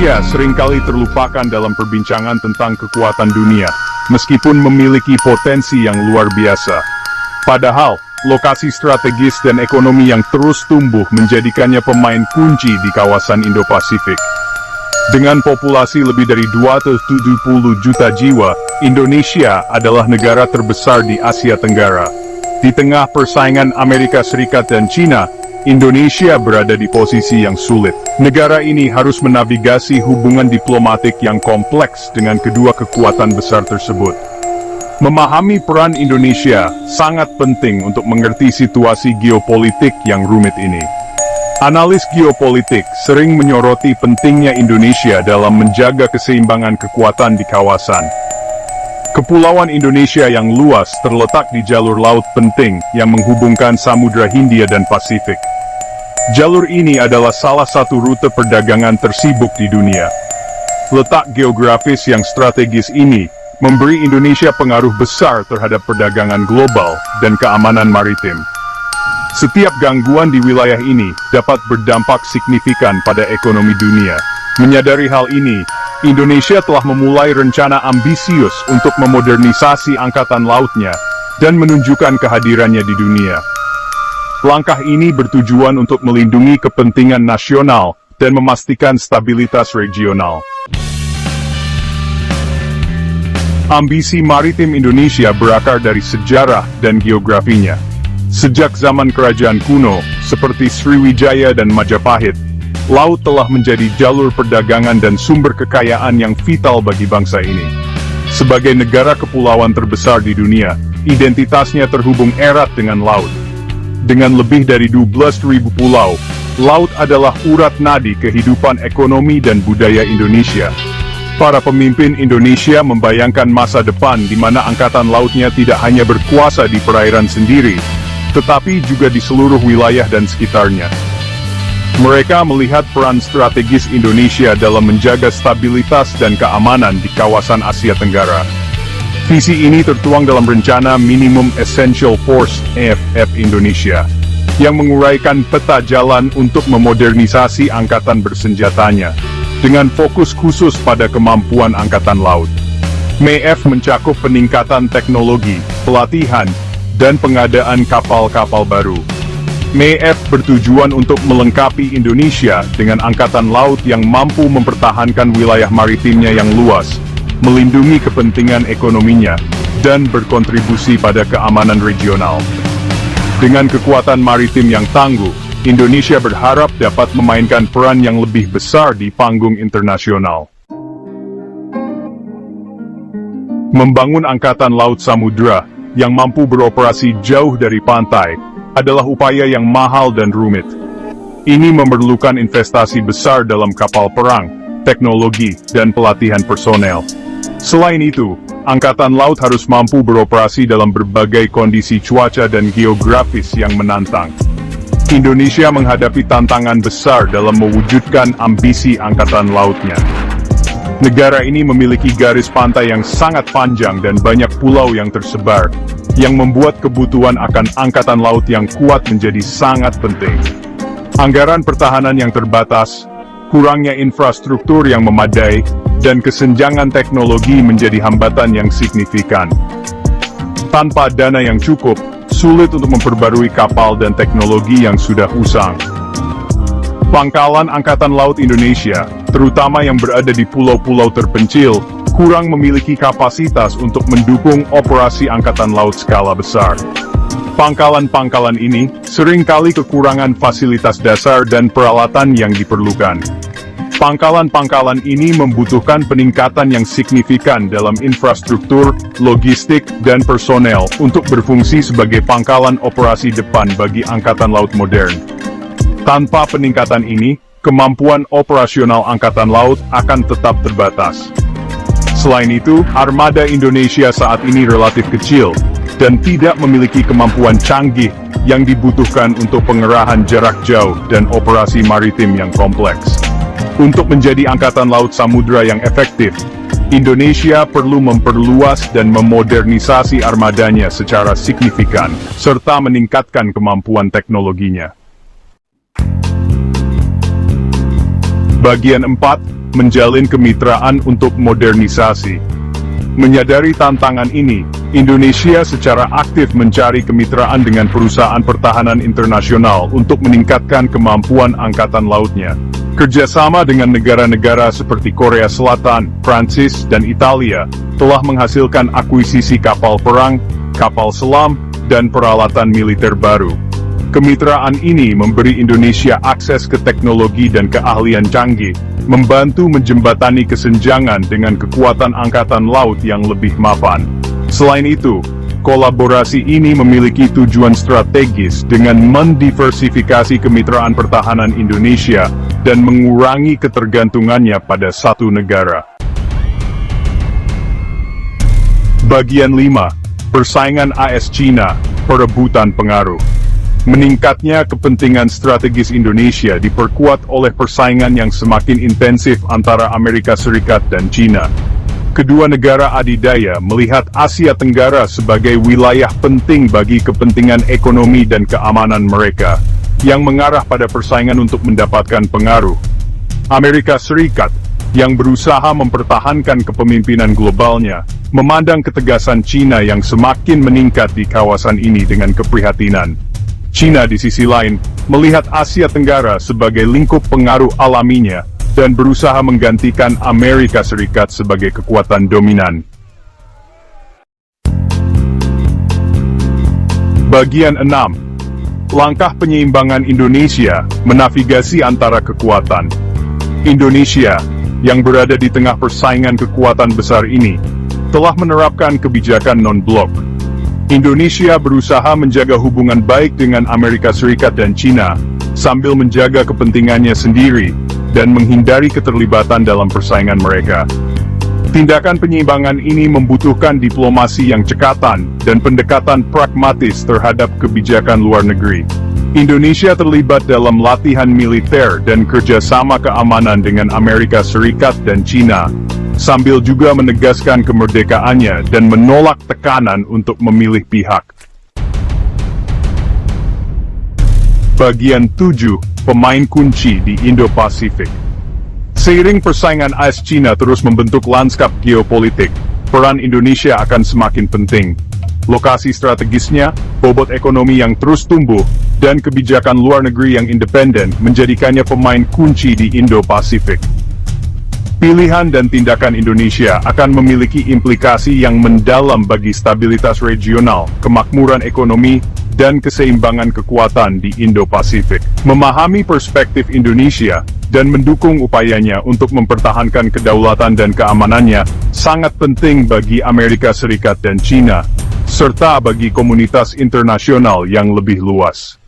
Indonesia seringkali terlupakan dalam perbincangan tentang kekuatan dunia, meskipun memiliki potensi yang luar biasa. Padahal, lokasi strategis dan ekonomi yang terus tumbuh menjadikannya pemain kunci di kawasan Indo-Pasifik. Dengan populasi lebih dari 270 juta jiwa, Indonesia adalah negara terbesar di Asia Tenggara. Di tengah persaingan Amerika Serikat dan China, Indonesia berada di posisi yang sulit. Negara ini harus menavigasi hubungan diplomatik yang kompleks dengan kedua kekuatan besar tersebut. Memahami peran Indonesia sangat penting untuk mengerti situasi geopolitik yang rumit ini. Analis geopolitik sering menyoroti pentingnya Indonesia dalam menjaga keseimbangan kekuatan di kawasan. Kepulauan Indonesia yang luas terletak di jalur laut penting yang menghubungkan Samudra Hindia dan Pasifik. Jalur ini adalah salah satu rute perdagangan tersibuk di dunia. Letak geografis yang strategis ini memberi Indonesia pengaruh besar terhadap perdagangan global dan keamanan maritim. Setiap gangguan di wilayah ini dapat berdampak signifikan pada ekonomi dunia. Menyadari hal ini, Indonesia telah memulai rencana ambisius untuk memodernisasi angkatan lautnya dan menunjukkan kehadirannya di dunia. Langkah ini bertujuan untuk melindungi kepentingan nasional dan memastikan stabilitas regional. Ambisi maritim Indonesia berakar dari sejarah dan geografinya. Sejak zaman kerajaan kuno, seperti Sriwijaya dan Majapahit, laut telah menjadi jalur perdagangan dan sumber kekayaan yang vital bagi bangsa ini. Sebagai negara kepulauan terbesar di dunia, identitasnya terhubung erat dengan laut. Dengan lebih dari 12.000 pulau, laut adalah urat nadi kehidupan ekonomi dan budaya Indonesia. Para pemimpin Indonesia membayangkan masa depan di mana angkatan lautnya tidak hanya berkuasa di perairan sendiri, tetapi juga di seluruh wilayah dan sekitarnya. Mereka melihat peran strategis Indonesia dalam menjaga stabilitas dan keamanan di kawasan Asia Tenggara. Visi ini tertuang dalam rencana Minimum Essential Force (MFF) Indonesia, yang menguraikan peta jalan untuk memodernisasi angkatan bersenjatanya, dengan fokus khusus pada kemampuan angkatan laut. MFF mencakup peningkatan teknologi, pelatihan, dan pengadaan kapal-kapal baru. MFF bertujuan untuk melengkapi Indonesia dengan angkatan laut yang mampu mempertahankan wilayah maritimnya yang luas, melindungi kepentingan ekonominya, dan berkontribusi pada keamanan regional. Dengan kekuatan maritim yang tangguh, Indonesia berharap dapat memainkan peran yang lebih besar di panggung internasional. Membangun angkatan laut samudra yang mampu beroperasi jauh dari pantai adalah upaya yang mahal dan rumit. Ini memerlukan investasi besar dalam kapal perang, teknologi, dan pelatihan personel. Selain itu, angkatan laut harus mampu beroperasi dalam berbagai kondisi cuaca dan geografis yang menantang. Indonesia menghadapi tantangan besar dalam mewujudkan ambisi angkatan lautnya. Negara ini memiliki garis pantai yang sangat panjang dan banyak pulau yang tersebar, yang membuat kebutuhan akan angkatan laut yang kuat menjadi sangat penting. Anggaran pertahanan yang terbatas, kurangnya infrastruktur yang memadai, dan kesenjangan teknologi menjadi hambatan yang signifikan. Tanpa dana yang cukup, sulit untuk memperbarui kapal dan teknologi yang sudah usang. Pangkalan Angkatan Laut Indonesia, terutama yang berada di pulau-pulau terpencil, kurang memiliki kapasitas untuk mendukung operasi angkatan laut skala besar. Pangkalan-pangkalan ini seringkali kekurangan fasilitas dasar dan peralatan yang diperlukan. Pangkalan-pangkalan ini membutuhkan peningkatan yang signifikan dalam infrastruktur, logistik, dan personel untuk berfungsi sebagai pangkalan operasi depan bagi angkatan laut modern. Tanpa peningkatan ini, kemampuan operasional angkatan laut akan tetap terbatas. Selain itu, armada Indonesia saat ini relatif kecil, dan tidak memiliki kemampuan canggih yang dibutuhkan untuk pengerahan jarak jauh dan operasi maritim yang kompleks. Untuk menjadi angkatan laut samudra yang efektif, Indonesia perlu memperluas dan memodernisasi armadanya secara signifikan, serta meningkatkan kemampuan teknologinya. Bagian 4, menjalin kemitraan untuk modernisasi. Menyadari tantangan ini, Indonesia secara aktif mencari kemitraan dengan perusahaan pertahanan internasional untuk meningkatkan kemampuan angkatan lautnya. Kerjasama dengan negara-negara seperti Korea Selatan, Prancis, dan Italia telah menghasilkan akuisisi kapal perang, kapal selam, dan peralatan militer baru. Kemitraan ini memberi Indonesia akses ke teknologi dan keahlian canggih, membantu menjembatani kesenjangan dengan kekuatan angkatan laut yang lebih mapan. Selain itu, kolaborasi ini memiliki tujuan strategis dengan mendiversifikasi kemitraan pertahanan Indonesia dan mengurangi ketergantungannya pada satu negara. Bagian 5. Persaingan AS-China, perebutan pengaruh. Meningkatnya kepentingan strategis Indonesia diperkuat oleh persaingan yang semakin intensif antara Amerika Serikat dan China. Kedua negara adidaya melihat Asia Tenggara sebagai wilayah penting bagi kepentingan ekonomi dan keamanan mereka, yang mengarah pada persaingan untuk mendapatkan pengaruh. Amerika Serikat, yang berusaha mempertahankan kepemimpinan globalnya, memandang ketegasan China yang semakin meningkat di kawasan ini dengan keprihatinan. China di sisi lain, melihat Asia Tenggara sebagai lingkup pengaruh alaminya, dan berusaha menggantikan Amerika Serikat sebagai kekuatan dominan. Bagian 6. Langkah penyeimbangan Indonesia, menavigasi antara kekuatan. Indonesia, yang berada di tengah persaingan kekuatan besar ini, telah menerapkan kebijakan non-blok. Indonesia berusaha menjaga hubungan baik dengan Amerika Serikat dan China, sambil menjaga kepentingannya sendiri, dan menghindari keterlibatan dalam persaingan mereka. Tindakan penyeimbangan ini membutuhkan diplomasi yang cekatan, dan pendekatan pragmatis terhadap kebijakan luar negeri. Indonesia terlibat dalam latihan militer dan kerjasama keamanan dengan Amerika Serikat dan China, sambil juga menegaskan kemerdekaannya dan menolak tekanan untuk memilih pihak. Bagian 7. Pemain kunci di Indo-Pasifik. Seiring persaingan AS-China terus membentuk lanskap geopolitik, peran Indonesia akan semakin penting. Lokasi strategisnya, bobot ekonomi yang terus tumbuh, dan kebijakan luar negeri yang independen menjadikannya pemain kunci di Indo-Pasifik. Pilihan dan tindakan Indonesia akan memiliki implikasi yang mendalam bagi stabilitas regional, kemakmuran ekonomi, dan keseimbangan kekuatan di Indo-Pasifik. Memahami perspektif Indonesia dan mendukung upayanya untuk mempertahankan kedaulatan dan keamanannya sangat penting bagi Amerika Serikat dan China, serta bagi komunitas internasional yang lebih luas.